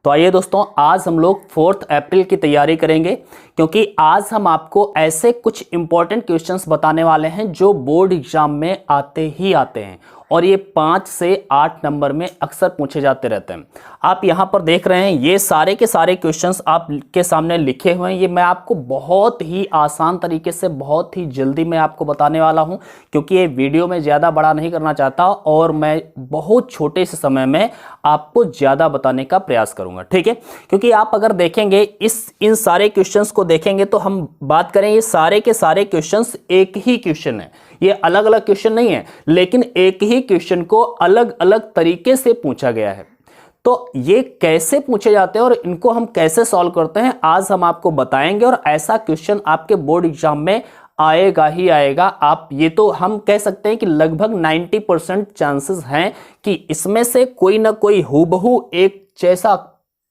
तो आइए दोस्तों, आज हम लोग 4 अप्रैल की तैयारी करेंगे, क्योंकि आज हम आपको ऐसे कुछ इंपॉर्टेंट क्वेश्चंस बताने वाले हैं जो बोर्ड एग्जाम में आते ही आते हैं और ये 5 से 8 नंबर में अक्सर पूछे जाते रहते हैं। आप यहाँ पर देख रहे हैं ये सारे के सारे क्वेश्चंस आपके सामने लिखे हुए हैं। ये मैं आपको बहुत ही आसान तरीके से बहुत ही जल्दी मैं आपको बताने वाला हूँ, क्योंकि ये वीडियो में ज़्यादा बड़ा नहीं करना चाहता और मैं बहुत छोटे से समय में आपको ज़्यादा बताने का प्रयास करूँगा, ठीक है। क्योंकि आप अगर देखेंगे इन सारे क्वेश्चंस को देखेंगे तो हम बात करें, ये सारे के सारे क्वेश्चंस एक ही क्वेश्चन है, ये अलग अलग क्वेश्चन नहीं है, लेकिन एक ही क्वेश्चन को अलग अलग तरीके से पूछा गया है। तो ये कैसे पूछे जाते हैं और इनको हम कैसे सॉल्व करते हैं, आज हम आपको बताएंगे। और ऐसा क्वेश्चन आपके बोर्ड एग्जाम में आएगा ही आएगा। आप ये तो हम कह सकते हैं कि लगभग 90% चांसेस हैं कि इसमें से कोई ना कोई हूबहू एक जैसा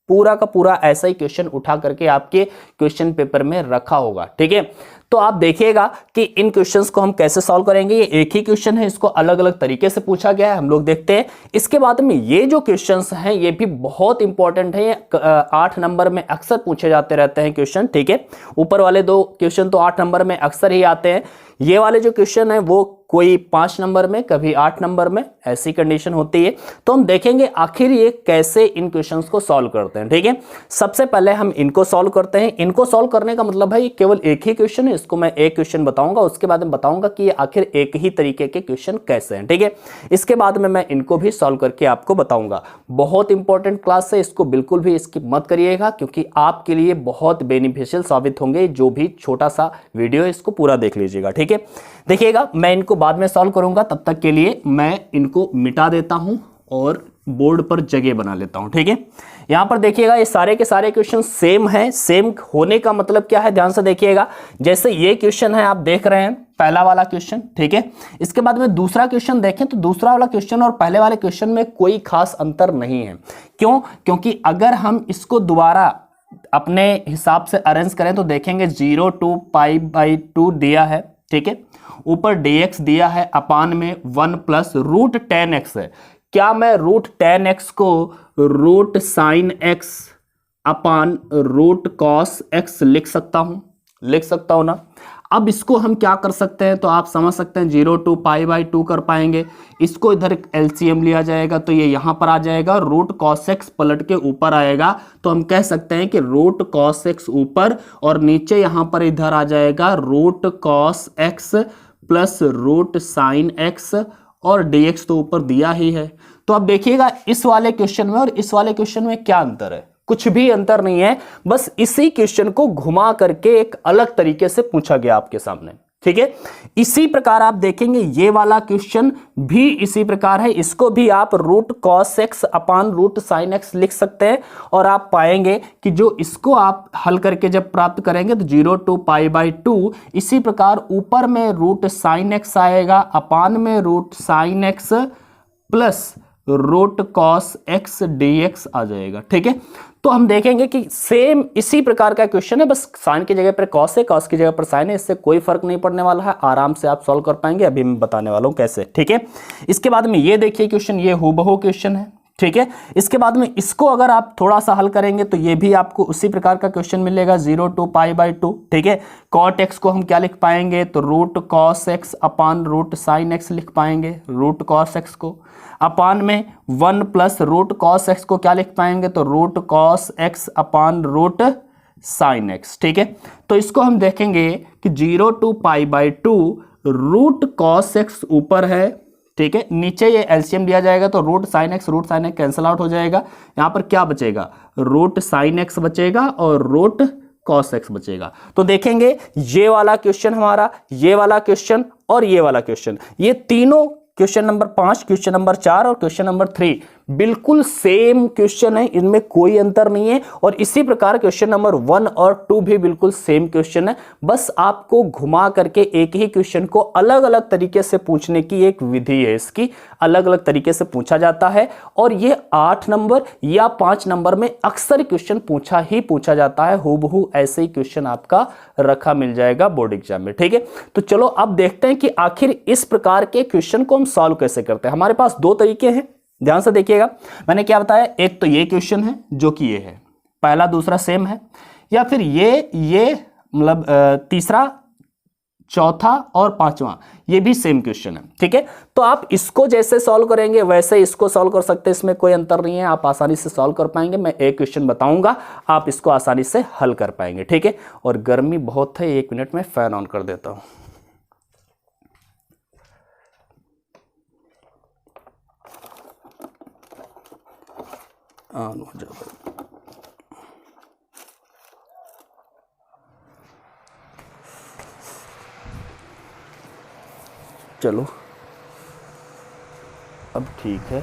पूरा का पूरा ऐसा ही क्वेश्चन उठा करके आपके क्वेश्चन पेपर में रखा होगा, ठीक है। तो आप देखिएगा कि इन क्वेश्चंस को हम कैसे सॉल्व करेंगे। ये एक ही क्वेश्चन है, इसको अलग अलग तरीके से पूछा गया है, हम लोग देखते हैं। इसके बाद में ये जो क्वेश्चंस हैं ये भी बहुत इंपॉर्टेंट है, 8 नंबर में अक्सर पूछे जाते रहते हैं क्वेश्चन, ठीक है। ऊपर वाले 2 क्वेश्चन तो 8 नंबर में अक्सर ही आते हैं, ये वाले जो क्वेश्चन है वो कोई 5 नंबर में, कभी 8 नंबर में, ऐसी कंडीशन होती है। तो हम देखेंगे आखिर ये कैसे इन क्वेश्चंस को सॉल्व करते हैं, ठीक है। सबसे पहले हम इनको सॉल्व करते हैं। इनको सॉल्व करने का मतलब है ये केवल एक ही क्वेश्चन है, इसको मैं एक क्वेश्चन बताऊंगा, उसके बाद में बताऊंगा कि ये आखिर एक ही तरीके के क्वेश्चन कैसे हैं, ठीक है। इसके बाद में मैं इनको भी सॉल्व करके आपको बताऊंगा। बहुत इंपॉर्टेंट क्लास है, इसको बिल्कुल भी स्किप मत करिएगा, क्योंकि आपके लिए बहुत बेनिफिशियल साबित होंगे। जो भी छोटा सा वीडियो है इसको पूरा देख लीजिएगा, ठीक है। देखिएगा, मैं इनको बाद में सॉल्व करूंगा, तब तक के लिए मैं इनको मिटा देता हूं और बोर्ड पर जगह बना लेता हूं, ठीक है। यहां पर देखिएगा ये सारे के सारे क्वेश्चन सेम हैं। सेम होने का मतलब क्या है, ध्यान से देखिएगा। जैसे ये क्वेश्चन है, आप देख रहे हैं पहला वाला क्वेश्चन, ठीक है। इसके बाद में दूसरा क्वेश्चन देखें तो दूसरा वाला क्वेश्चन और पहले वाले क्वेश्चन में कोई खास अंतर नहीं है। क्यों? क्योंकि अगर हम इसको दोबारा अपने हिसाब से अरेंज करें तो देखेंगे 0 to π/2 दिया है, ठीक है। ऊपर dx दिया है, अपान में 1 + √10x है। क्या मैं √10x को √sin x अपान √cos x लिख सकता हूं? लिख सकता हूं ना। अब इसको हम क्या कर सकते हैं, तो आप समझ सकते हैं 0 to π/2 कर पाएंगे। इसको इधर एलसीएम लिया जाएगा तो ये यहां पर आ जाएगा, √cos x पलट के ऊपर आएगा, तो हम कह सकते हैं कि √cos x ऊपर और नीचे यहां पर इधर आ जाएगा √cos x plus √sin x और dx तो ऊपर दिया ही है। तो अब देखिएगा इस वाले क्वेश्चन में और इस वाले क्वेश्चन में क्या अंतर है, कुछ भी अंतर नहीं है, बस इसी क्वेश्चन को घुमा करके एक अलग तरीके से पूछा गया आपके सामने, ठीक है। इसी प्रकार आप देखेंगे ये वाला क्वेश्चन भी इसी प्रकार है, इसको भी आप √cos x अपान √sin x लिख सकते हैं और आप पाएंगे कि जो इसको आप हल करके जब प्राप्त करेंगे तो 0 to π/2, इसी प्रकार ऊपर में √sin x आएगा, अपान में √sin x plus √cos x dx आ जाएगा, ठीक है। तो हम देखेंगे कि सेम इसी प्रकार का क्वेश्चन है, बस साइन की जगह पर कॉस है, कॉस की जगह पर साइन है, इससे कोई फर्क नहीं पड़ने वाला है, आराम से आप सॉल्व कर पाएंगे। अभी मैं बताने वाला हूं कैसे, ठीक है। इसके बाद में ये देखिए क्वेश्चन, ये हूबहू क्वेश्चन है, ठीक है। इसके बाद में इसको अगर आप थोड़ा सा हल करेंगे तो ये भी आपको उसी प्रकार का क्वेश्चन मिलेगा, 0 to π/2, ठीक है। cot x को हम क्या लिख पाएंगे, तो √cos x अपान √sin x लिख पाएंगे, √cos x को, अपान में 1 + √cos x को क्या लिख पाएंगे, तो √cos x अपान √sin x, ठीक है। तो इसको हम देखेंगे कि 0 to π/2 √cos x ऊपर है, ठीक है, नीचे ये एलसीएम दिया जाएगा तो √sin x कैंसिल आउट हो जाएगा। यहां पर क्या बचेगा, √sin x बचेगा और √cos x बचेगा। तो देखेंगे ये वाला क्वेश्चन हमारा, ये वाला क्वेश्चन और ये वाला क्वेश्चन, ये तीनों क्वेश्चन नंबर 5, क्वेश्चन नंबर 4 और क्वेश्चन नंबर 3 बिल्कुल सेम क्वेश्चन है, इनमें कोई अंतर नहीं है। और इसी प्रकार क्वेश्चन नंबर 1 और 2 भी बिल्कुल सेम क्वेश्चन है, बस आपको घुमा करके एक ही क्वेश्चन को अलग अलग तरीके से पूछने की एक विधि है, इसकी अलग अलग तरीके से पूछा जाता है। और ये 8 नंबर या 5 नंबर में अक्सर क्वेश्चन पूछा जाता है, हूबहू ऐसे ही क्वेश्चन आपका रखा मिल जाएगा बोर्ड एग्जाम में, ठीक है। तो चलो अब देखते हैं कि आखिर इस प्रकार के क्वेश्चन को हम सॉल्व कैसे करते हैं। हमारे पास 2 तरीके हैं, ध्यान से देखिएगा, मैंने क्या बताया, एक तो ये क्वेश्चन है जो कि ये है, पहला दूसरा सेम है, या फिर ये मतलब तीसरा चौथा और पांचवा ये भी सेम क्वेश्चन है, ठीक है। तो आप इसको जैसे सॉल्व करेंगे वैसे इसको सॉल्व कर सकते हैं, इसमें कोई अंतर नहीं है, आप आसानी से सॉल्व कर पाएंगे। मैं एक क्वेश्चन बताऊंगा, आप इसको आसानी से हल कर पाएंगे, ठीक है। और गर्मी बहुत है, 1 मिनट में फैन ऑन कर देता हूं। ऑन हो जाओ। चलो अब ठीक है।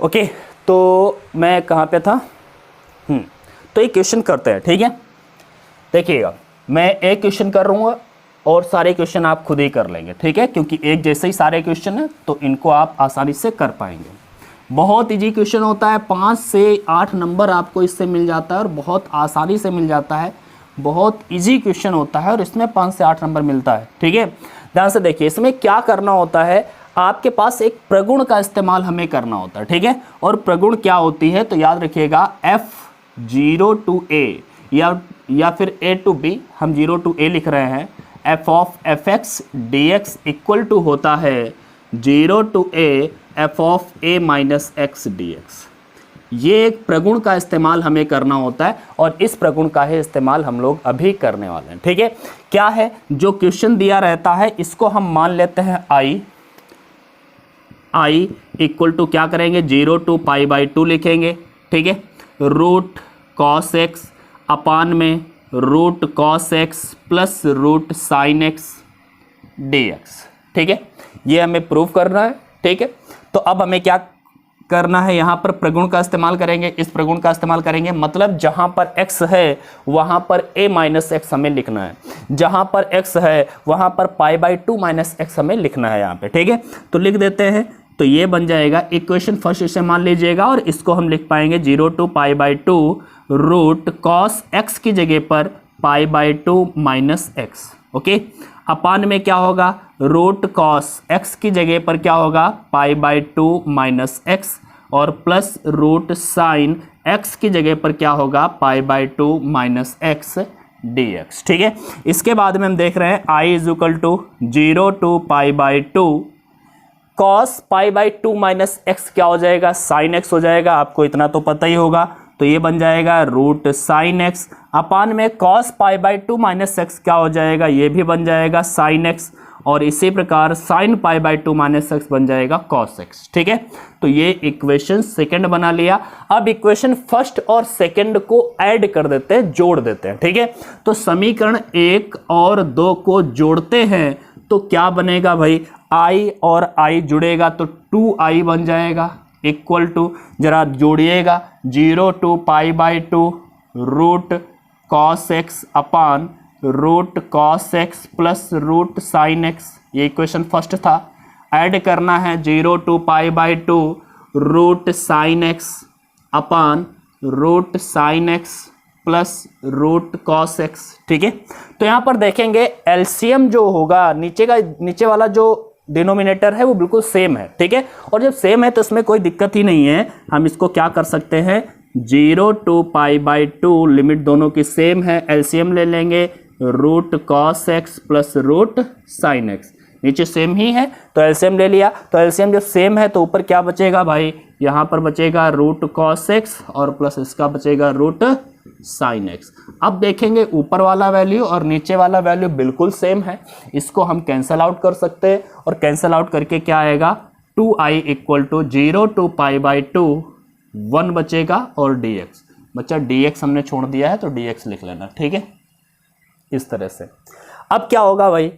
ओके, तो मैं कहाँ पे था? तो एक क्वेश्चन करते हैं, ठीक है। देखिएगा, मैं एक क्वेश्चन कर रहूँगा और सारे क्वेश्चन आप खुद ही कर लेंगे, ठीक है, क्योंकि एक जैसे ही सारे क्वेश्चन हैं तो इनको आप आसानी से कर पाएंगे। बहुत इजी क्वेश्चन होता है, 5 से 8 नंबर आपको इससे मिल जाता है और बहुत आसानी से मिल जाता है। बहुत इजी क्वेश्चन होता है और इसमें 5 से 8 नंबर मिलता है, ठीक है। ध्यान से देखिए, इसमें क्या करना होता है, आपके पास एक प्रगुण का इस्तेमाल हमें करना होता है, ठीक है। और प्रगुण क्या होती है तो याद रखिएगा, f0 to a या फिर a to b, हम 0 to a लिख रहे हैं। f of fx dx equal to होता है 0 to a f of a minus x dx। ये एक प्रगुण का इस्तेमाल हमें करना होता है और इस प्रगुण का ही इस्तेमाल हम लोग अभी करने वाले हैं, ठीक है। क्या है, जो क्वेश्चन दिया रहता है इसको हम मान लेते हैं i इक्वल टू क्या करेंगे, 0 to π/2 लिखेंगे, ठीक है। रूट कॉस एक्स अपान में root cos x plus root sine x dx, ठीक है। ये हमें प्रूव करना है, ठीक है। तो अब हमें क्या करना है, यहाँ पर प्रगुण का इस्तेमाल करेंगे, इस प्रगुण का इस्तेमाल करेंगे, मतलब जहाँ पर x है वहाँ पर a माइनस एक्स हमें लिखना है, जहाँ पर x है वहाँ पर π/2 माइनस एक्स हमें लिखना है यहाँ पे, ठीक है। तो लिख देते हैं, तो ये बन जाएगा इक्वेशन फर्स्ट, इसे मान लीजिएगा और इसको हम लिख पाएंगे 0 to π/2 रूट कॉस एक्स की जगह पर π/2 माइनस एक्स, ओके। अपान में क्या होगा, रूट कॉस एक्स की जगह पर क्या होगा, π/2 माइनस एक्स, और प्लस रूट साइन एक्स की जगह पर क्या होगा, π/2 माइनस एक्स dx, ठीक है। इसके बाद में हम देख रहे हैं i is equal to 0 to π/2 cos π/2 minus x क्या हो जाएगा, साइन एक्स हो जाएगा, आपको इतना तो पता ही होगा। तो ये बन जाएगा रूट साइन एक्स अपान में कॉस π/2 माइनस एक्स क्या हो जाएगा, ये भी बन जाएगा साइन एक्स, और इसी प्रकार साइन π/2 माइनस एक्स बन जाएगा कॉस एक्स, ठीक है। तो ये इक्वेशन सेकंड बना लिया। अब इक्वेशन फर्स्ट और सेकंड को ऐड कर देते हैं, जोड़ देते हैं, ठीक है। तो समीकरण 1 और 2 को जोड़ते हैं तो क्या बनेगा भाई, i और i जुड़ेगा तो 2i बन जाएगा, इक्वल टू, जरा जोड़िएगा, 0 to π/2 root cos x upon root cos x plus root sine x, ये इक्वेशन फर्स्ट था। ऐड करना है 0 to π/2 root sine x upon root sine x plus root cos x, ठीक है। तो यहाँ पर देखेंगे एलसीएम जो होगा, नीचे वाला जो डिनोमिनेटर है वो बिल्कुल सेम है, ठीक है। और जब सेम है तो इसमें कोई दिक्कत ही नहीं है, हम इसको क्या कर सकते हैं, 0 to π/2 लिमिट दोनों की सेम है, एलसीएम ले लेंगे, root cos x plus root sine x, नीचे सेम ही है तो एलसीएम ले लिया। तो एलसीएम जब सेम है तो ऊपर क्या बचेगा भाई, यहाँ पर बचेगा रूट कॉस एक्स और प्लस इसका बचेगा रूट साइन एक्स। अब देखेंगे ऊपर वाला वैल्यू और नीचे वाला वैल्यू बिल्कुल सेम है, इसको हम कैंसल आउट कर सकते हैं, और कैंसल आउट करके क्या आएगा, 2i इक्वल टू 0 to π/2 1 बचेगा और dx बच्चा, dx हमने छोड़ दिया है तो dx लिख लेना, ठीक है, इस तरह से। अब क्या होगा भाई,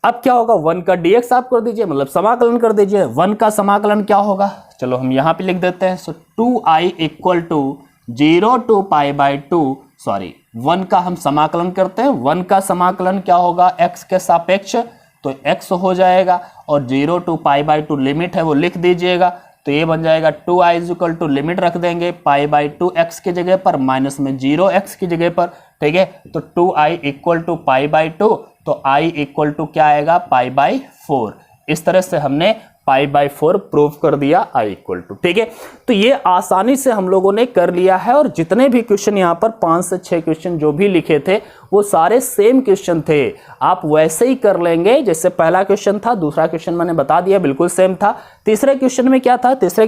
अब क्या होगा, 1 का dx आप कर दीजिए, मतलब समाकलन कर दीजिए, 1 का समाकलन क्या होगा, चलो हम यहाँ पे लिख देते हैं। So 2i equal to 0 to π/2, sorry 1 का हम समाकलन करते हैं, 1 का समाकलन क्या होगा, x के सापेक्ष, तो x हो जाएगा, और 0 to π/2 लिमिट है वो लिख दीजिएगा। तो ये बन जाएगा 2i is equal to, limit रख देंगे π/2 x की जगह पर, माइनस में 0 x की जगह पर, ठीक है। तो 2i इक्वल टू π/2, तो i इक्वल टू क्या आएगा, पाई बाई 4। इस तरह से हमने पाई बाई 4 प्रूव कर दिया i इक्वल टू। ठीक है, तो ये आसानी से हम लोगों ने कर लिया है। और जितने भी क्वेश्चन यहाँ पर 5 से 6 क्वेश्चन जो भी लिखे थे वो सारे सेम क्वेश्चन थे, आप वैसे ही कर लेंगे जैसे पहला क्वेश्चन था, दूसरा क्वेश्चन मैंने बता दिया बिल्कुल सेम था। तीसरे क्वेश्चन में क्या था, तीसरा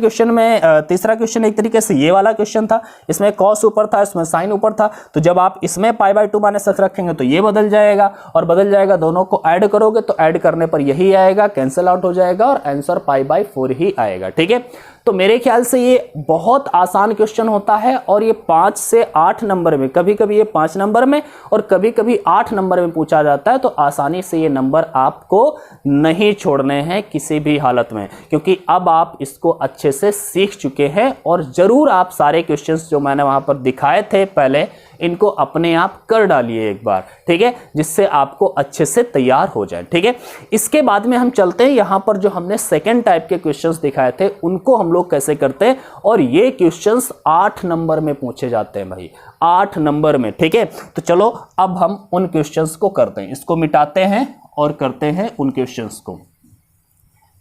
क्वेश्चन एक तरीके से ये वाला क्वेश्चन था, इसमें कॉस ऊपर था, इसमें साइन ऊपर था। तो जब आप इसमें पाई बाई 2 माइनस एक्स रखेंगे तो ये बदल जाएगा, और बदल जाएगा, दोनों को ऐड करोगे तो ऐड करने पर यही आएगा, कैंसिल आउट हो जाएगा और आंसर पाई बाई 4 ही आएगा। ठीक है, तो मेरे ख्याल से ये बहुत आसान क्वेश्चन होता है, और ये 5 से 8 नंबर में, कभी कभी ये 5 नंबर में और कभी कभी 8 नंबर में पूछा जाता है। तो आसानी से ये नंबर आपको नहीं छोड़ने हैं किसी भी हालत में, क्योंकि अब आप इसको अच्छे से सीख चुके हैं। और जरूर आप सारे क्वेश्चंस जो मैंने वहां पर दिखाए थे पहले, इनको अपने आप कर डालिए एक बार, ठीक है, जिससे आपको अच्छे से तैयार हो जाए। ठीक है, इसके बाद में हम चलते हैं यहाँ पर जो हमने सेकंड टाइप के क्वेश्चंस दिखाए थे उनको हम लोग कैसे करते हैं। और ये क्वेश्चंस 8 नंबर में पूछे जाते हैं भाई, 8 नंबर में। ठीक है, तो चलो अब हम उन क्वेश्चंस को करते हैं, इसको मिटाते हैं और करते हैं उन क्वेश्चंस को।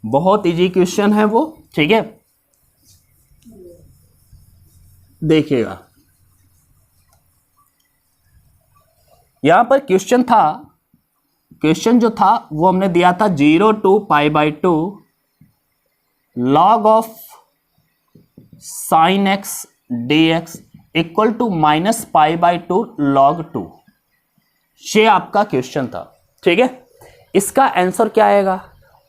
बहुत इजी क्वेश्चन है वो। ठीक है, देखिएगा यहां पर क्वेश्चन जो था वो हमने दिया था 0 to pi by 2 log of sine x d x equal to minus pi by 2 log 2। ये आपका क्वेश्चन था। ठीक है, इसका आंसर क्या आएगा।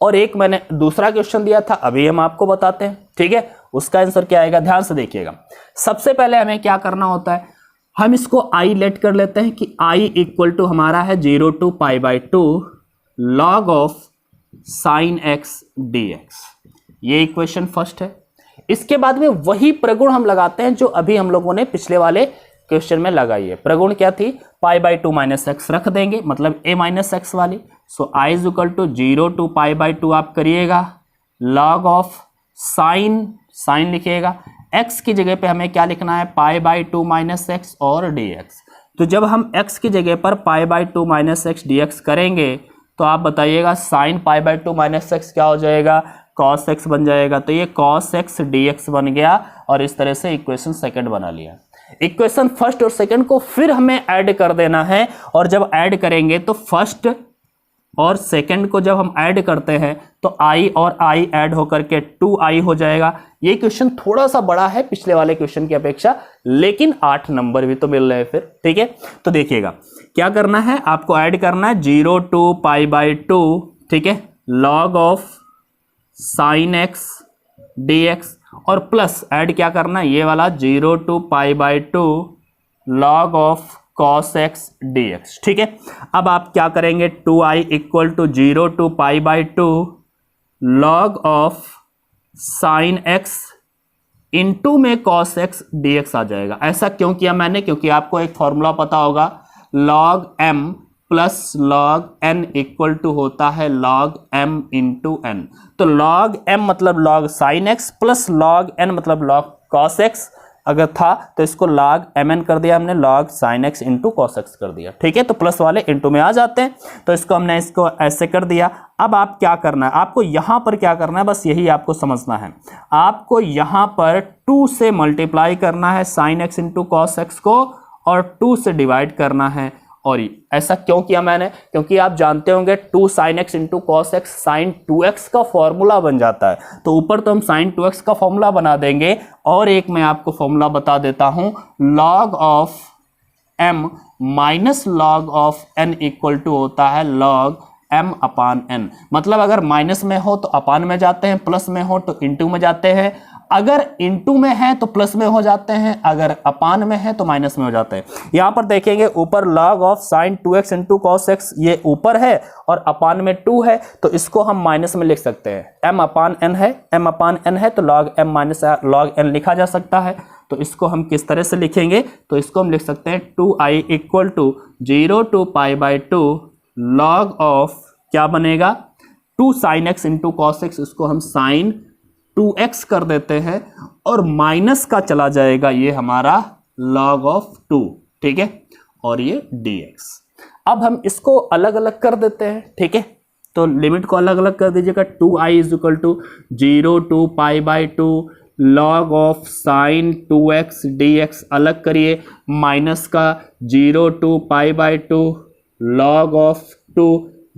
और एक मैंने दूसरा क्वेश्चन दिया था, अभी हम आपको बताते हैं। ठीक है, उसका आंसर क्या आएगा, ध्यान से देखिएगा। सबसे पहले हमें क्या करना होता है, हम इसको i लेट कर लेते हैं कि i इक्वल टू हमारा है 0 to pi by 2 log of sine x d x. ये इक्वेशन फर्स्ट है। इसके बाद में वही प्रगुण हम लगाते हैं जो अभी हम लोगों ने पिछले वाले क्वेश्चन में लगाई है। प्रगुण क्या थी, पाई बाई 2 माइनस एक्स रख देंगे, मतलब a माइनस एक्स वाली। So i is equal to 0 to pi by 2 आप करिएगा, log ऑफ साइन लिखिएगा, x की जगह पे हमें क्या लिखना है, पाई बाई 2 माइनस एक्स और dx। तो जब हम x की जगह पर pi by 2 minus x dx करेंगे तो आप बताइएगा sine pi by 2 minus x क्या हो जाएगा, cos x बन जाएगा। तो ये cos x dx बन गया, और इस तरह से इक्वेशन सेकंड बना लिया। इक्वेशन फर्स्ट और सेकंड को फिर हमें ऐड कर देना है, और जब ऐड करेंगे तो फर्स्ट और सेकंड को जब हम ऐड करते हैं तो i और i ऐड होकर के 2i हो जाएगा। ये क्वेश्चन थोड़ा सा बड़ा है पिछले वाले क्वेश्चन की अपेक्षा, लेकिन 8 नंबर भी तो मिल रहे हैं फिर। ठीक है, तो देखिएगा क्या करना है, आपको ऐड करना है 0 to पाई बाई 2, ठीक है, log of sine x d x, और प्लस ऐड क्या करना है, ये वाला 0 to pi by 2 log of cos x dx। ठीक है, अब आप क्या करेंगे, 2i equal to 0 to pi by 2 log of sine x into में cos x dx आ जाएगा। ऐसा क्यों किया मैंने, क्योंकि आपको एक फॉर्मूला पता होगा, log m plus log n equal to होता है log m इंटू n। तो log m मतलब log sine x plus log n मतलब log cos x अगर था तो इसको log mn कर दिया हमने, log sin x into cos x कर दिया। ठीक है, तो प्लस वाले इंटू में आ जाते हैं, तो इसको हमने इसको ऐसे कर दिया। अब आप क्या करना है, आपको यहां पर क्या करना है, बस यही आपको समझना है। आपको यहां पर 2 से मल्टीप्लाई करना है sin x into cos x को, और 2 से डिवाइड करना है। और ऐसा क्यों किया मैंने, क्योंकि आप जानते होंगे 2 sin x into cos x sine 2x का फॉर्मूला बन जाता है। तो ऊपर तो हम साइन 2x का फॉर्मूला बना देंगे, और एक मैं आपको फॉर्मूला बता देता हूं, log of m minus log of n equal to होता है log m अपान n। मतलब अगर माइनस में हो तो अपान में जाते हैं, प्लस में हो तो इंटू में जाते हैं, अगर इंटू में है तो प्लस में हो जाते हैं, अगर अपान में है तो माइनस में हो जाते हैं। यहां पर देखेंगे ऊपर log of sine 2x into cos x, ये ऊपर है और अपान में 2 है, तो इसको हम माइनस में लिख सकते हैं। m अपान n है, m अपान n है, तो log m minus log n लिखा जा सकता है। तो इसको हम किस तरह से लिखेंगे, तो इसको हम लिख सकते हैं 2i equal to 0 to pi by 2 log of क्या बनेगा, 2 sin x into cos x, इसको हम साइन 2x कर देते हैं, और माइनस का चला जाएगा ये हमारा log ऑफ 2, ठीक है, और ये dx। अब हम इसको अलग अलग कर देते हैं, ठीक है। तो लिमिट को अलग अलग कर दीजिएगा, 2i is equal to 0 to pi by 2 log of sine 2x dx अलग करिए, माइनस का 0 to pi by 2 log of 2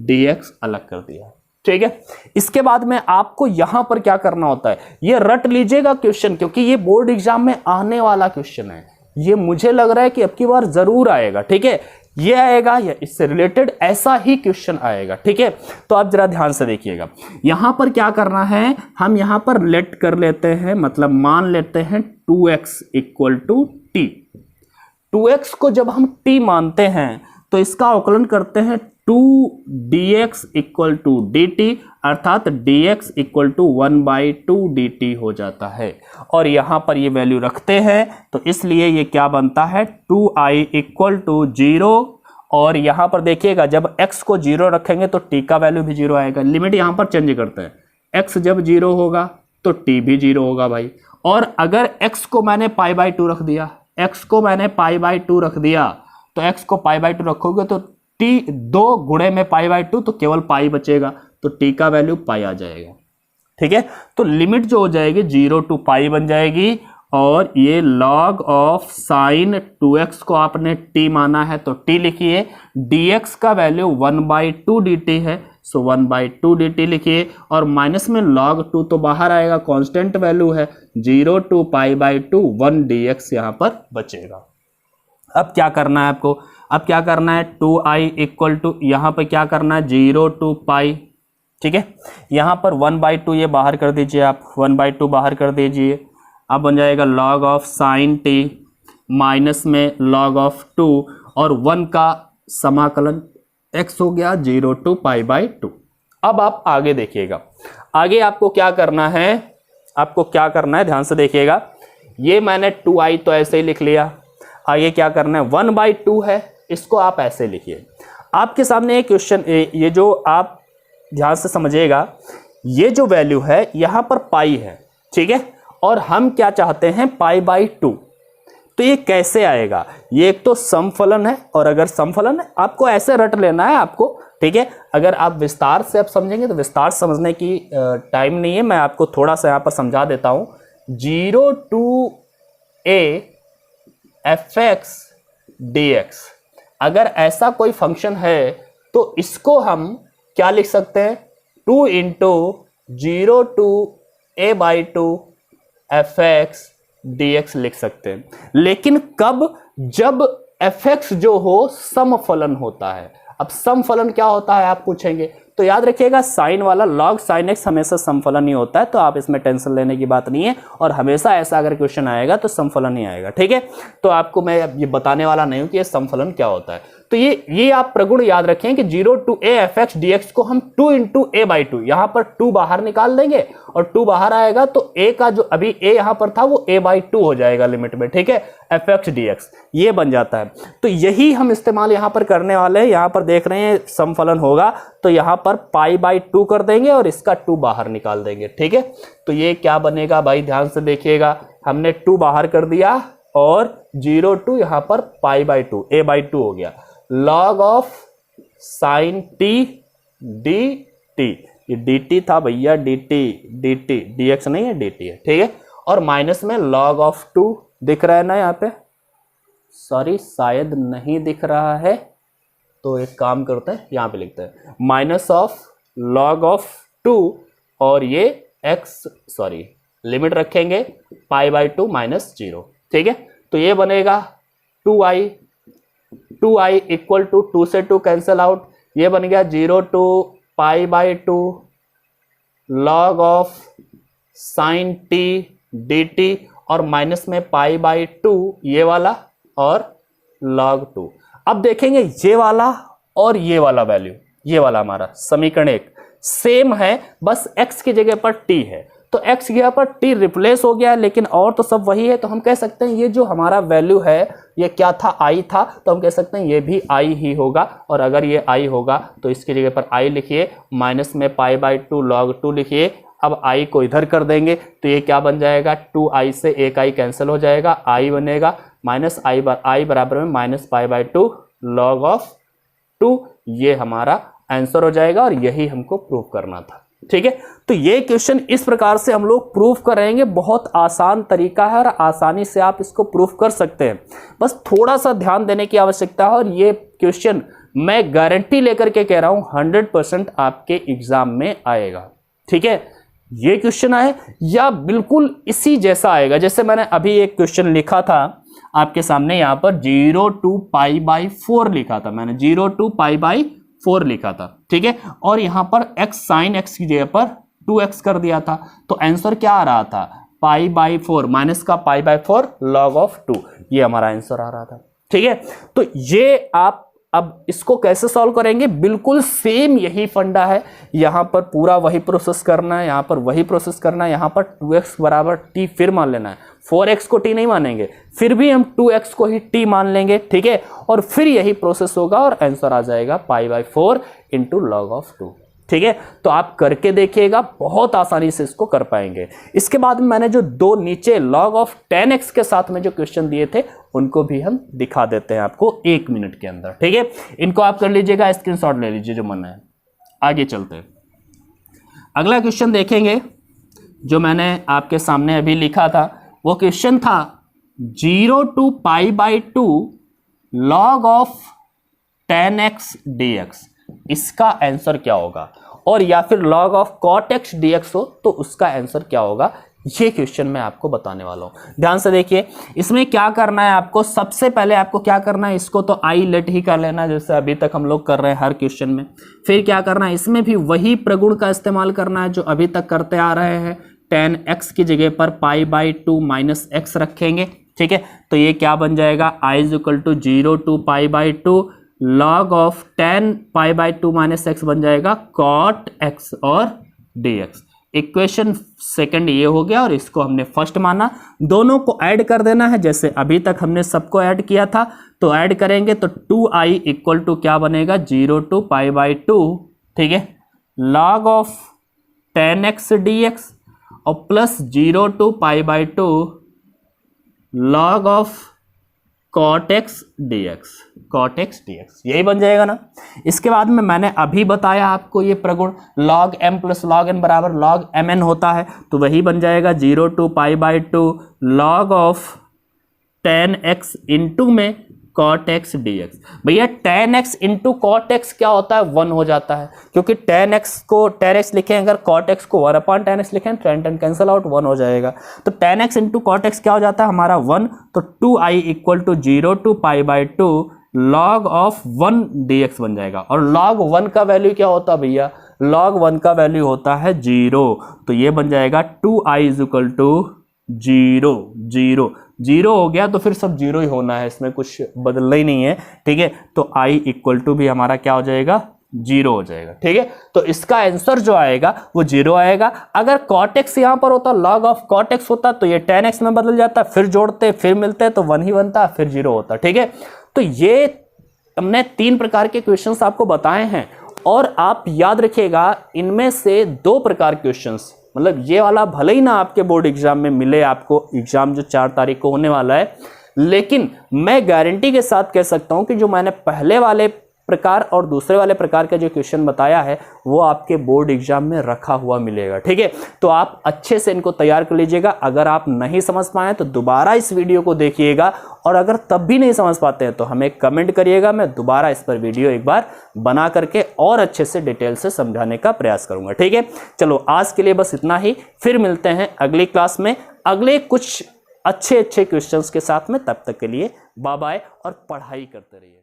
dx अलग कर दिया, ठीक है। इसके बाद में आपको यहां पर क्या करना होता है, ये रट लीजिएगा क्वेश्चन, क्योंकि ये बोर्ड एग्जाम में आने वाला क्वेश्चन है। ये मुझे लग रहा है कि अब की बार जरूर आएगा, ठीक है। ये आएगा या इससे रिलेटेड ऐसा ही क्वेश्चन आएगा, ठीक है। तो आप जरा ध्यान से देखिएगा, यहां पर क्या करना है, हम यहां पर लेट कर लेते हैं, मतलब मान लेते हैं 2x equal to T. 2x को जब हम t मानते हैं तो इसका अवकलन करते हैं 2dx इक्वल टू dt, अर्थात dx इक्वल टू 1/2 dt हो जाता है। और यहां पर ये वैल्यू रखते हैं तो इसलिए ये क्या बनता है, 2i इक्वल टू 0। और यहां पर देखिएगा जब x को 0 रखेंगे तो t का वैल्यू भी 0 आएगा। लिमिट यहां पर चेंज करते हैं, x जब 0 होगा तो t भी 0 होगा भाई। और अगर x को मैंने पाई बाई 2 रख दिया, x को मैंने पाई बाई 2 रख दिया, तो x को पाई बाई 2 रखोगे तो t 2 गुणे में पाई बाई 2 तो केवल पाई बचेगा, तो t का वैल्यू पाई आ जाएगा, ठीक है। तो लिमिट जो हो जाएगी 0 टू पाई बन जाएगी, और ये log ऑफ साइन 2x को आपने t माना है तो t लिखिए, dx का वैल्यू 1/2 dt है, सो 1/2 dt लिखिए, और माइनस में log 2 तो बाहर आएगा, कांस्टेंट वैल्यू है, 0 टू पाई बाई 2 1 dx यहाँ पर बचेगा। अब क्या करना है आपको, अब क्या करना है, 2i इक्वल टू यहाँ पर क्या करना है 0 टू पाई, ठीक है। यहाँ पर 1/2 ये बाहर कर दीजिए, आप 1/2 बाहर कर दीजिए, अब बन जाएगा log of sine t minus में log ऑफ 2 और 1 का समाकलन x हो गया 0 टू पाई बाई 2। अब आप आगे देखिएगा, आगे आपको क्या करना है, आपको क्या करना है, ध्यान से देखिएगा। ये मैंने 2i तो ऐसे ही लिख लिया, आगे क्या करना है 1/2 है, इसको आप ऐसे लिखिए। आपके सामने एक क्वेश्चन, ये जो आप ध्यान से समझिएगा, ये जो वैल्यू है यहां पर पाई है, ठीक है, और हम क्या चाहते हैं पाई बाई 2। तो ये कैसे आएगा, ये एक तो समफलन है, और अगर समफलन है आपको ऐसे रट लेना है आपको, ठीक है। अगर आप विस्तार से आप समझेंगे तो विस्तार समझने की टाइम नहीं है, मैं आपको थोड़ा सा यहाँ पर समझा देता हूँ। 0 टू a fx dx, अगर ऐसा कोई फंक्शन है तो इसको हम क्या लिख सकते हैं, 2 into 0 to a by 2 fx dx लिख सकते हैं। लेकिन कब, जब fx जो हो समफलन होता है। अब समफलन क्या होता है आप पूछेंगे, तो याद रखिएगा साइन वाला log sin x हमेशा समफलन ही होता है, तो आप इसमें टेंशन लेने की बात नहीं है, और हमेशा ऐसा अगर क्वेश्चन आएगा तो समफलन ही आएगा, ठीक है। तो आपको मैं ये बताने वाला नहीं हूं कि ये समफलन क्या होता है। तो ये आप प्रगुण याद रखें कि 0 टू a fx dx को हम 2 इंटू a बाई 2, यहां पर 2 बाहर निकाल देंगे, और 2 बाहर आएगा तो a का जो अभी a यहां पर था वो a बाई 2 हो जाएगा लिमिट में, ठीक है, fx dx ये बन जाता है। तो यही हम इस्तेमाल यहां पर करने वाले हैं। यहां पर देख रहे हैं समफलन होगा तो यहां पर पाई बाई 2 कर देंगे और इसका 2 बाहर निकाल देंगे, ठीक है। तो ये क्या बनेगा भाई, ध्यान से देखिएगा, हमने 2 बाहर कर दिया और 0 टू यहां पर पाई बाई 2 a बाई 2 हो गया, log of sine t dt, ये dt था भैया, dt dx नहीं है, dt है, ठीक है। और माइनस में log ऑफ 2 दिख रहा है ना यहाँ पे, सॉरी शायद नहीं दिख रहा है, तो एक काम करते हैं यहाँ पे लिखते हैं माइनस ऑफ log ऑफ 2, और ये x, सॉरी लिमिट रखेंगे पाई बाई 2 माइनस 0, ठीक है। तो ये बनेगा 2i इक्वल टू 2 से 2 कैंसिल आउट, ये बन गया 0 to pi by 2 log of sine t dt, और माइनस में पाई बाई 2 ये वाला, और log 2। अब देखेंगे ये वाला और ये वाला वैल्यू, ये वाला हमारा समीकरण एक सेम है, बस x की जगह पर t है, तो x की जगह पर t रिप्लेस हो गया है, लेकिन और तो सब वही है। तो हम कह सकते हैं ये जो हमारा वैल्यू है ये क्या था, i था, तो हम कह सकते हैं ये भी i ही होगा, और अगर ये i होगा तो इसकी जगह पर i लिखिए, माइनस में पाई बाई 2 log 2 लिखिए। अब i को इधर कर देंगे तो ये क्या बन जाएगा, 2i से एक i कैंसिल हो जाएगा, i बनेगा माइनस i बराबर में minus pi by 2 log of 2, ये हमारा आंसर हो जाएगा और यही हमको प्रूव करना था। ठीक है, तो ये क्वेश्चन इस प्रकार से हम लोग प्रूफ करेंगे। बहुत आसान तरीका है और आसानी से आप इसको प्रूफ कर सकते हैं, बस थोड़ा सा ध्यान देने की आवश्यकता है। और ये क्वेश्चन मैं गारंटी लेकर के कह रहा हूं 100% आपके एग्जाम में आएगा। ठीक है, ये क्वेश्चन आए या बिल्कुल इसी जैसा आएगा, जैसे मैंने अभी एक क्वेश्चन लिखा था आपके सामने, यहां पर 0 to π/4 लिखा था मैंने, 0 to π/4 लिखा था। ठीक है, और यहां पर x sin x की जगह पर 2x कर दिया था, तो आंसर क्या आ रहा था, π/4 माइनस का π/4 log of 2, ये हमारा आंसर आ रहा था। ठीक है, तो ये आप अब इसको कैसे सॉल्व करेंगे, बिल्कुल सेम यही फंडा है। यहां पर पूरा वही प्रोसेस करना है, यहां पर वही प्रोसेस करना है। यहां पर 2x बराबर t फिर मान लेना है, 4x को t नहीं मानेंगे, फिर भी हम 2x को ही t मान लेंगे। ठीक है, और फिर यही प्रोसेस होगा और आंसर आ जाएगा π/4 इंटू लॉग ऑफ 2। ठीक है, तो आप करके देखिएगा, बहुत आसानी से इसको कर पाएंगे। इसके बाद मैंने जो दो नीचे log ऑफ 10x के साथ में जो क्वेश्चन दिए थे उनको भी हम दिखा देते हैं आपको 1 मिनट के अंदर। ठीक है, इनको आप कर लीजिएगा, स्क्रीनशॉट ले लीजिए जो मन है। आगे चलते हैं, अगला क्वेश्चन देखेंगे जो मैंने आपके सामने अभी लिखा था। वो क्वेश्चन था 0 to π/2 log of 10x dx, इसका आंसर क्या होगा, और या फिर log of cot x dx हो तो उसका आंसर क्या होगा, ये क्वेश्चन मैं आपको बताने वाला हूं। ध्यान से देखिए, इसमें क्या करना है आपको, सबसे पहले आपको क्या करना है, इसको तो आई लेट ही कर लेना जैसे अभी तक हम लोग कर रहे हैं हर क्वेश्चन में। फिर क्या करना है, इसमें भी वही प्रगुण का इस्तेमाल करना है जो अभी तक करते आ रहे हैं। 10x की जगह पर π/2 माइनस x रखेंगे। ठीक है, तो ये क्या बन जाएगा, i = 0 to π/2 log of 10 π/2 minus x बन जाएगा cot x और dx। इक्वेशन सेकंड ये हो गया और इसको हमने फर्स्ट माना। दोनों को ऐड कर देना है, जैसे अभी तक हमने सबको ऐड किया था, तो ऐड करेंगे तो 2i = क्या बनेगा, 0 to π/2। ठीक है, log ऑफ 10x dx और plus 0 to π/2 log of cot x dx, cot x dx, यही बन जाएगा ना। इसके बाद में मैंने अभी बताया आपको ये प्रगुण log m plus log n बराबर log mn होता है, तो वही बन जाएगा 0 to π/2 log of 10x into में cot x dx। भैया 10x इंटू cot x क्या होता है, 1 हो जाता है, क्योंकि 10x को 10x लिखें, अगर cot x को 1/10x लिखें, 10 कैंसिल आउट, 1 हो जाएगा। तो 10x इंटू cot x क्या हो जाता है हमारा 1, तो 2i = 0 to π/2 log of 1 dx बन जाएगा। और log 1 का वैल्यू क्या होता है भैया, log 1 का वैल्यू होता है 0, तो ये बन जाएगा 2i = 0 हो गया, तो फिर सब 0 ही होना है, इसमें कुछ बदलना ही नहीं है। ठीक है, तो i = भी हमारा क्या हो जाएगा, 0 हो जाएगा। ठीक है, तो इसका आंसर जो आएगा वो 0 आएगा। अगर cot x यहाँ पर होता, log ऑफ cot x होता, तो ये 10x में बदल जाता, फिर जोड़ते फिर मिलते तो 1 ही बनता, फिर 0 होता। ठीक है, तो ये हमने 3 प्रकार के क्वेश्चंस आपको बताए हैं, और आप याद रखिएगा इनमें से 2 प्रकार के क्वेश्चंस, मतलब ये वाला भले ही ना आपके बोर्ड एग्जाम में मिले, आपको एग्जाम जो 4 तारीख को होने वाला है, लेकिन मैं गारंटी के साथ कह सकता हूं कि जो मैंने पहले वाले प्रकार और दूसरे वाले प्रकार का जो क्वेश्चन बताया है वो आपके बोर्ड एग्जाम में रखा हुआ मिलेगा। ठीक है, तो आप अच्छे से इनको तैयार कर लीजिएगा। अगर आप नहीं समझ पाए तो दोबारा इस वीडियो को देखिएगा, और अगर तब भी नहीं समझ पाते हैं तो हमें कमेंट करिएगा, मैं दोबारा इस पर वीडियो एक बार बना करके और अच्छे से डिटेल से समझाने का प्रयास करूंगा। ठीक है, चलो आज के लिए बस इतना ही, फिर मिलते हैं अगली क्लास में अगले कुछ अच्छे क्वेश्चंस के साथ में। तब तक के लिए बाय बाय और पढ़ाई करते रहिए।